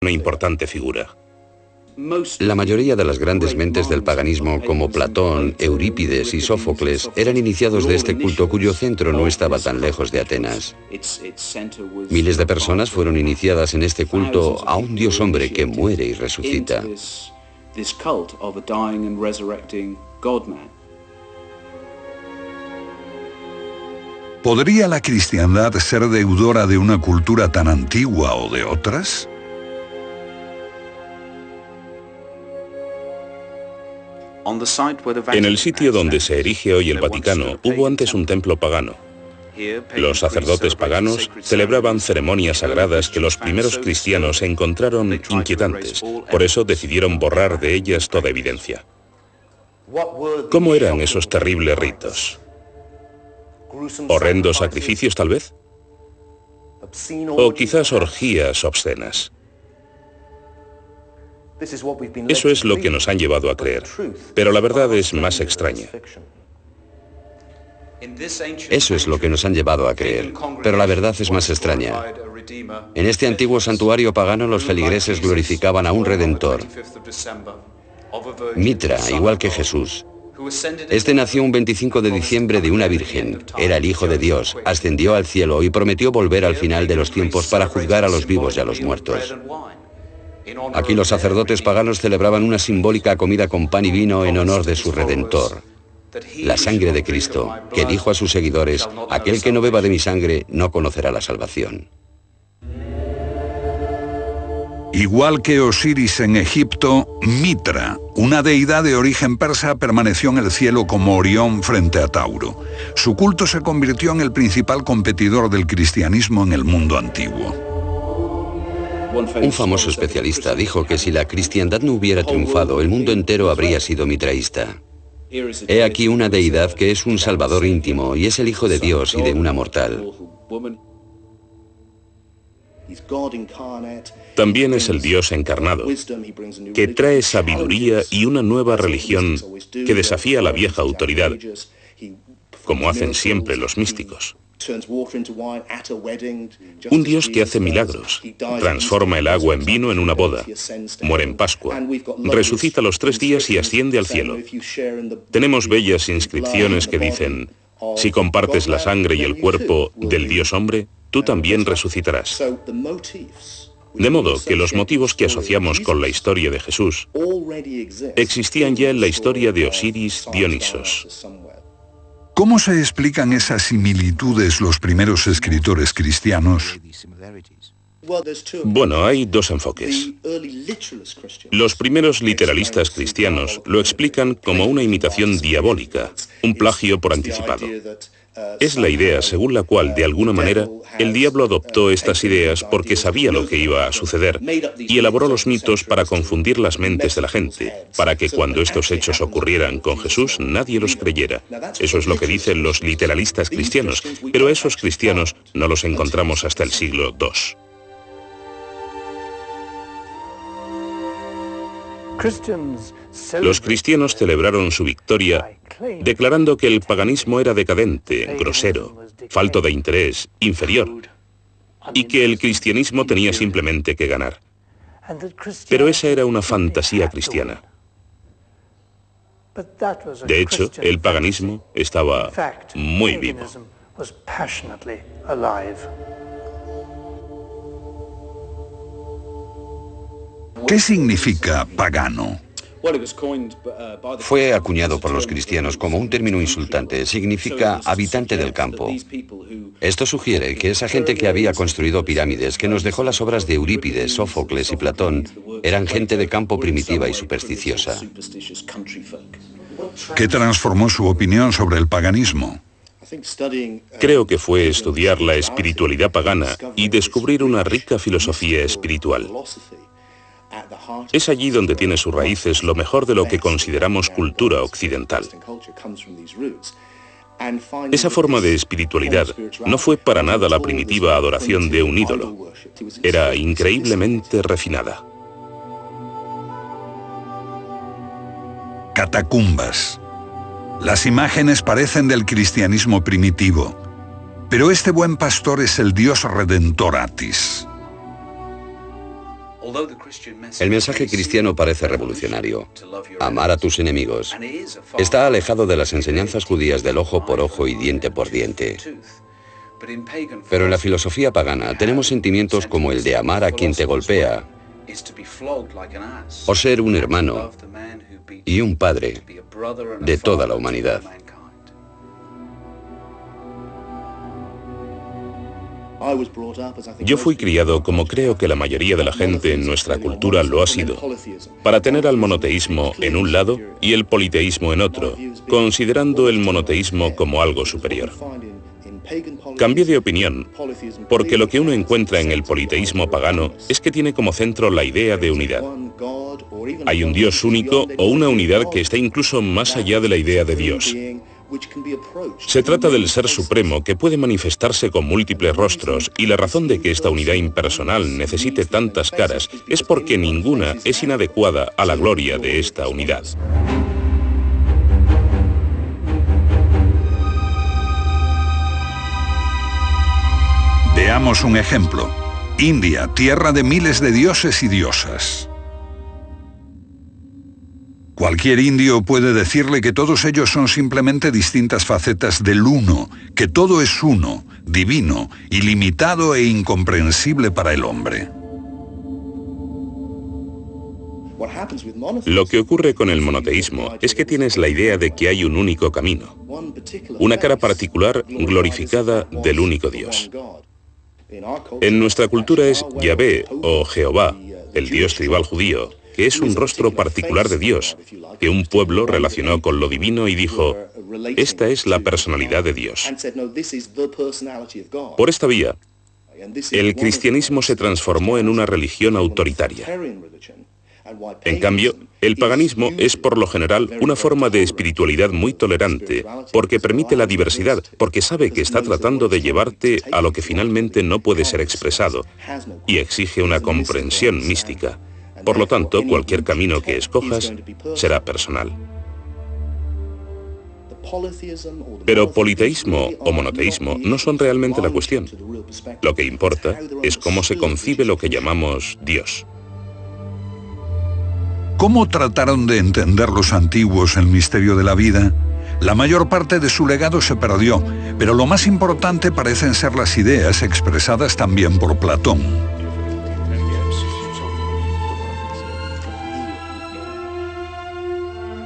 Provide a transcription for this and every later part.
una importante figura. La mayoría de las grandes mentes del paganismo, como Platón, Eurípides y Sófocles, eran iniciados de este culto cuyo centro no estaba tan lejos de Atenas. Miles de personas fueron iniciadas en este culto a un dios hombre que muere y resucita. ¿Podría la cristiandad ser deudora de una cultura tan antigua o de otras? En el sitio donde se erige hoy el Vaticano, hubo antes un templo pagano. Los sacerdotes paganos celebraban ceremonias sagradas que los primeros cristianos encontraron inquietantes, por eso decidieron borrar de ellas toda evidencia. ¿Cómo eran esos terribles ritos? ¿Horrendos sacrificios, tal vez? ¿O quizás orgías obscenas? Eso es lo que nos han llevado a creer, pero la verdad es más extraña. Eso es lo que nos han llevado a creer, pero la verdad es más extraña. En este antiguo santuario pagano los feligreses glorificaban a un Redentor, Mitra, igual que Jesús. Este nació un 25 de diciembre de una virgen, era el Hijo de Dios, ascendió al cielo y prometió volver al final de los tiempos para juzgar a los vivos y a los muertos. Aquí los sacerdotes paganos celebraban una simbólica comida con pan y vino en honor de su Redentor, la sangre de Cristo, que dijo a sus seguidores: aquel que no beba de mi sangre no conocerá la salvación. Igual que Osiris en Egipto, Mitra, una deidad de origen persa, permaneció en el cielo como Orión frente a Tauro. Su culto se convirtió en el principal competidor del cristianismo en el mundo antiguo. Un famoso especialista dijo que si la cristiandad no hubiera triunfado, el mundo entero habría sido mitraísta. He aquí una deidad que es un salvador íntimo y es el Hijo de Dios y de una mortal. También es el Dios encarnado, que trae sabiduría y una nueva religión que desafía la vieja autoridad, como hacen siempre los místicos. Un Dios que hace milagros, transforma el agua en vino en una boda, muere en Pascua, resucita a los 3 días y asciende al cielo. Tenemos bellas inscripciones que dicen: si compartes la sangre y el cuerpo del Dios hombre, tú también resucitarás. De modo que los motivos que asociamos con la historia de Jesús existían ya en la historia de Osiris Dionisos. ¿Cómo se explican esas similitudes los primeros escritores cristianos? Bueno, hay 2 enfoques. Los primeros literalistas cristianos lo explican como una imitación diabólica, un plagio por anticipado. Es la idea según la cual, de alguna manera, el diablo adoptó estas ideas porque sabía lo que iba a suceder y elaboró los mitos para confundir las mentes de la gente, para que cuando estos hechos ocurrieran con Jesús nadie los creyera. Eso es lo que dicen los literalistas cristianos, pero esos cristianos no los encontramos hasta el siglo II. Los cristianos celebraron su victoria declarando que el paganismo era decadente, grosero, falto de interés, inferior, y que el cristianismo tenía simplemente que ganar. Pero esa era una fantasía cristiana. De hecho, el paganismo estaba muy vivo. ¿Qué significa pagano? Fue acuñado por los cristianos como un término insultante, significa habitante del campo. Esto sugiere que esa gente que había construido pirámides, que nos dejó las obras de Eurípides, Sófocles y Platón, eran gente de campo primitiva y supersticiosa. ¿Qué transformó su opinión sobre el paganismo? Creo que fue estudiar la espiritualidad pagana y descubrir una rica filosofía espiritual. Es allí donde tiene sus raíces lo mejor de lo que consideramos cultura occidental. Esa forma de espiritualidad no fue para nada la primitiva adoración de un ídolo. Era increíblemente refinada. Catacumbas. Las imágenes parecen del cristianismo primitivo, pero este buen pastor es el Dios redentor Atis. El mensaje cristiano parece revolucionario. Amar a tus enemigos. Está alejado de las enseñanzas judías del ojo por ojo y diente por diente. Pero en la filosofía pagana tenemos sentimientos como el de amar a quien te golpea, o ser un hermano y un padre de toda la humanidad. Yo fui criado, como creo que la mayoría de la gente en nuestra cultura lo ha sido, para tener al monoteísmo en un lado y el politeísmo en otro, considerando el monoteísmo como algo superior. Cambié de opinión, porque lo que uno encuentra en el politeísmo pagano es que tiene como centro la idea de unidad. Hay un Dios único o una unidad que está incluso más allá de la idea de Dios. Se trata del Ser Supremo que puede manifestarse con múltiples rostros, y la razón de que esta unidad impersonal necesite tantas caras es porque ninguna es inadecuada a la gloria de esta unidad. Veamos un ejemplo. India, tierra de miles de dioses y diosas. Cualquier indio puede decirle que todos ellos son simplemente distintas facetas del uno, que todo es uno, divino, ilimitado e incomprensible para el hombre. Lo que ocurre con el monoteísmo es que tienes la idea de que hay un único camino, una cara particular glorificada del único Dios. En nuestra cultura es Yahvé o Jehová, el Dios tribal judío, que es un rostro particular de Dios, que un pueblo relacionó con lo divino y dijo, esta es la personalidad de Dios. Por esta vía, el cristianismo se transformó en una religión autoritaria. En cambio, el paganismo es por lo general una forma de espiritualidad muy tolerante, porque permite la diversidad, porque sabe que está tratando de llevarte a lo que finalmente no puede ser expresado, y exige una comprensión mística. Por lo tanto, cualquier camino que escojas será personal. Pero politeísmo o monoteísmo no son realmente la cuestión. Lo que importa es cómo se concibe lo que llamamos Dios. ¿Cómo trataron de entender los antiguos el misterio de la vida? La mayor parte de su legado se perdió, pero lo más importante parecen ser las ideas expresadas también por Platón.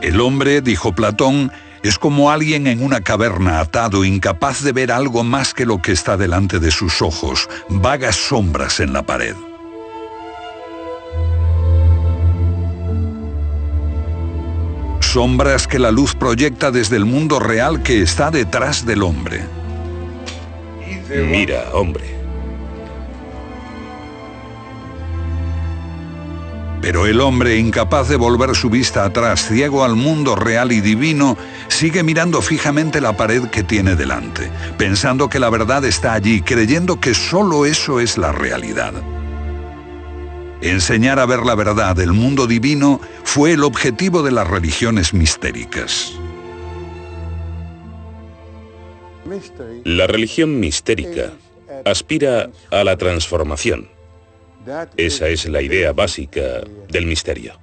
El hombre, dijo Platón, es como alguien en una caverna atado, incapaz de ver algo más que lo que está delante de sus ojos, vagas sombras en la pared. Sombras que la luz proyecta desde el mundo real que está detrás del hombre. Mira, hombre. Pero el hombre, incapaz de volver su vista atrás, ciego al mundo real y divino, sigue mirando fijamente la pared que tiene delante, pensando que la verdad está allí, creyendo que solo eso es la realidad. Enseñar a ver la verdad del mundo divino fue el objetivo de las religiones mistéricas. La religión mistérica aspira a la transformación. Esa es la idea básica del misterio.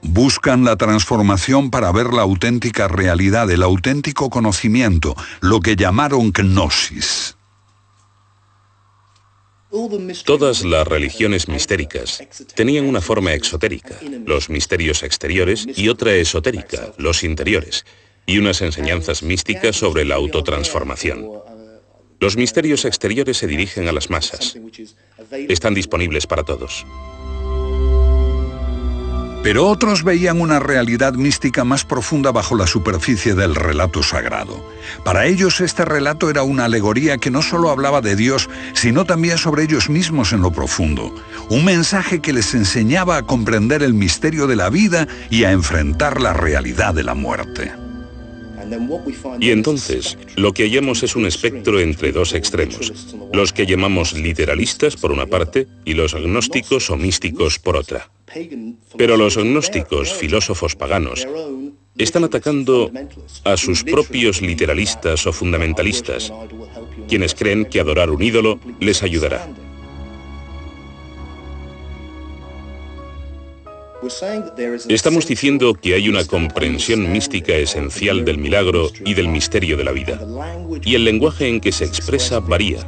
Buscan la transformación para ver la auténtica realidad, el auténtico conocimiento, lo que llamaron gnosis. Todas las religiones mistéricas tenían una forma exotérica, los misterios exteriores, y otra esotérica, los interiores, y unas enseñanzas místicas sobre la autotransformación. Los misterios exteriores se dirigen a las masas. Están disponibles para todos. Pero otros veían una realidad mística más profunda bajo la superficie del relato sagrado. Para ellos este relato era una alegoría que no solo hablaba de Dios, sino también sobre ellos mismos en lo profundo. Un mensaje que les enseñaba a comprender el misterio de la vida y a enfrentar la realidad de la muerte. Y entonces, lo que hallamos es un espectro entre dos extremos, los que llamamos literalistas por una parte y los agnósticos o místicos por otra. Pero los agnósticos, filósofos paganos, están atacando a sus propios literalistas o fundamentalistas, quienes creen que adorar un ídolo les ayudará. Estamos diciendo que hay una comprensión mística esencial del milagro y del misterio de la vida, y el lenguaje en que se expresa varía.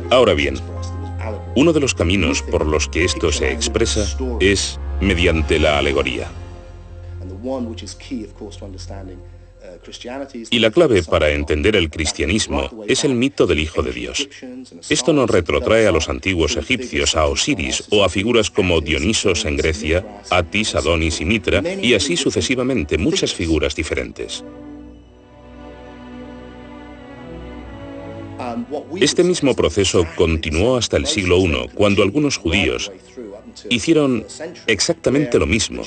Ahora bien, uno de los caminos por los que esto se expresa es mediante la alegoría. Y la clave para entender el cristianismo es el mito del Hijo de Dios. Esto nos retrotrae a los antiguos egipcios, a Osiris o a figuras como Dionisos en Grecia, Atis, Adonis y Mitra, y así sucesivamente, muchas figuras diferentes. Este mismo proceso continuó hasta el siglo I, cuando algunos judíos hicieron exactamente lo mismo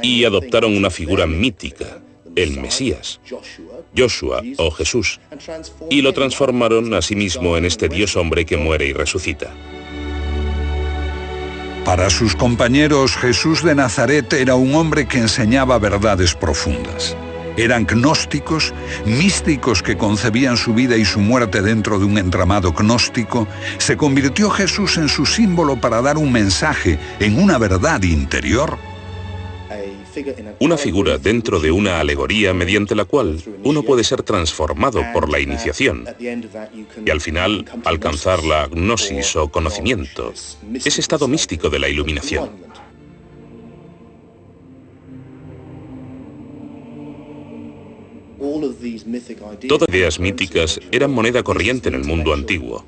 y adoptaron una figura mítica, el Mesías, Joshua o Jesús, y lo transformaron a sí mismo en este Dios hombre que muere y resucita. Para sus compañeros, Jesús de Nazaret era un hombre que enseñaba verdades profundas. Eran gnósticos, místicos que concebían su vida y su muerte dentro de un entramado gnóstico. Se convirtió Jesús en su símbolo para dar un mensaje en una verdad interior. Una figura dentro de una alegoría mediante la cual uno puede ser transformado por la iniciación y al final alcanzar la gnosis o conocimiento, ese estado místico de la iluminación. Todas ideas míticas eran moneda corriente en el mundo antiguo.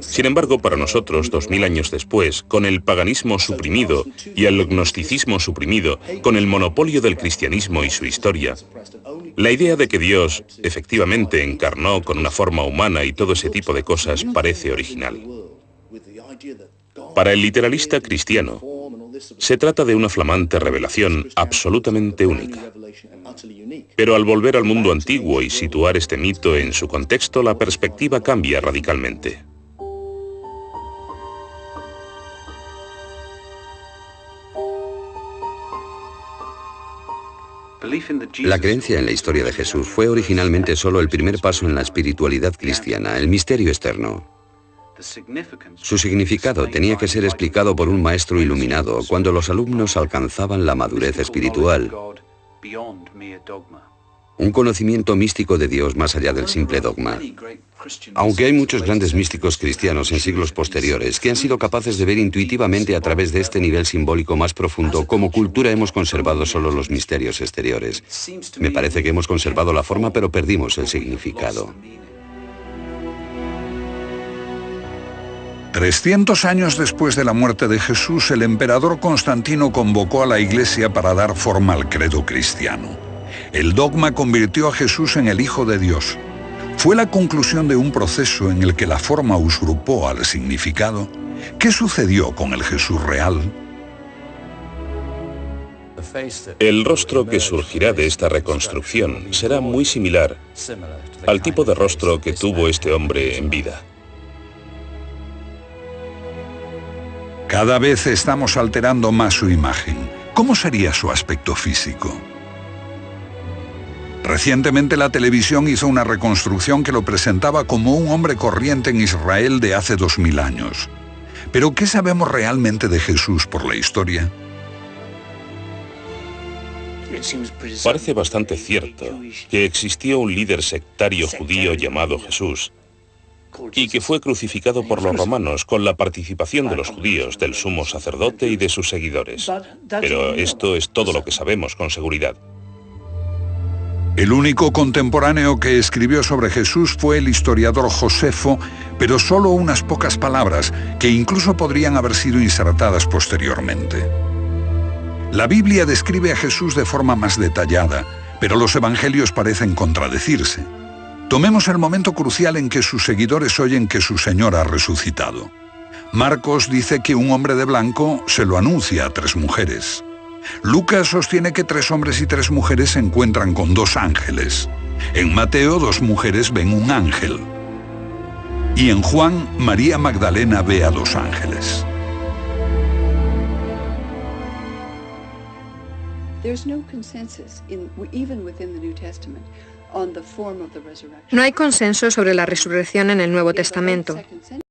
Sin embargo, para nosotros, 2000 años después, con el paganismo suprimido y el gnosticismo suprimido, con el monopolio del cristianismo y su historia, la idea de que Dios efectivamente encarnó con una forma humana y todo ese tipo de cosas parece original. Para el literalista cristiano, se trata de una flamante revelación absolutamente única. Pero al volver al mundo antiguo y situar este mito en su contexto, la perspectiva cambia radicalmente. La creencia en la historia de Jesús fue originalmente solo el primer paso en la espiritualidad cristiana, el misterio externo. Su significado tenía que ser explicado por un maestro iluminado cuando los alumnos alcanzaban la madurez espiritual. Un conocimiento místico de Dios más allá del simple dogma. Aunque hay muchos grandes místicos cristianos en siglos posteriores que han sido capaces de ver intuitivamente a través de este nivel simbólico más profundo, como cultura hemos conservado solo los misterios exteriores. Me parece que hemos conservado la forma, pero perdimos el significado. 300 años después de la muerte de Jesús, el emperador Constantino convocó a la Iglesia para dar forma al credo cristiano. El dogma convirtió a Jesús en el Hijo de Dios. Fue la conclusión de un proceso en el que la forma usurpó al significado. ¿Qué sucedió con el Jesús real? El rostro que surgirá de esta reconstrucción será muy similar al tipo de rostro que tuvo este hombre en vida. Cada vez estamos alterando más su imagen. ¿Cómo sería su aspecto físico? Recientemente la televisión hizo una reconstrucción que lo presentaba como un hombre corriente en Israel de hace 2000 años. ¿Pero qué sabemos realmente de Jesús por la historia? Parece bastante cierto que existió un líder sectario judío llamado Jesús y que fue crucificado por los romanos con la participación de los judíos, del sumo sacerdote y de sus seguidores. Pero esto es todo lo que sabemos con seguridad. El único contemporáneo que escribió sobre Jesús fue el historiador Josefo, pero solo unas pocas palabras, que incluso podrían haber sido insertadas posteriormente. La Biblia describe a Jesús de forma más detallada, pero los evangelios parecen contradecirse. Tomemos el momento crucial en que sus seguidores oyen que su Señor ha resucitado. Marcos dice que un hombre de blanco se lo anuncia a 3 mujeres. Lucas sostiene que 3 hombres y 3 mujeres se encuentran con 2 ángeles. En Mateo 2 mujeres ven un ángel. Y en Juan, María Magdalena ve a 2 ángeles. No hay consenso sobre la resurrección en el Nuevo Testamento.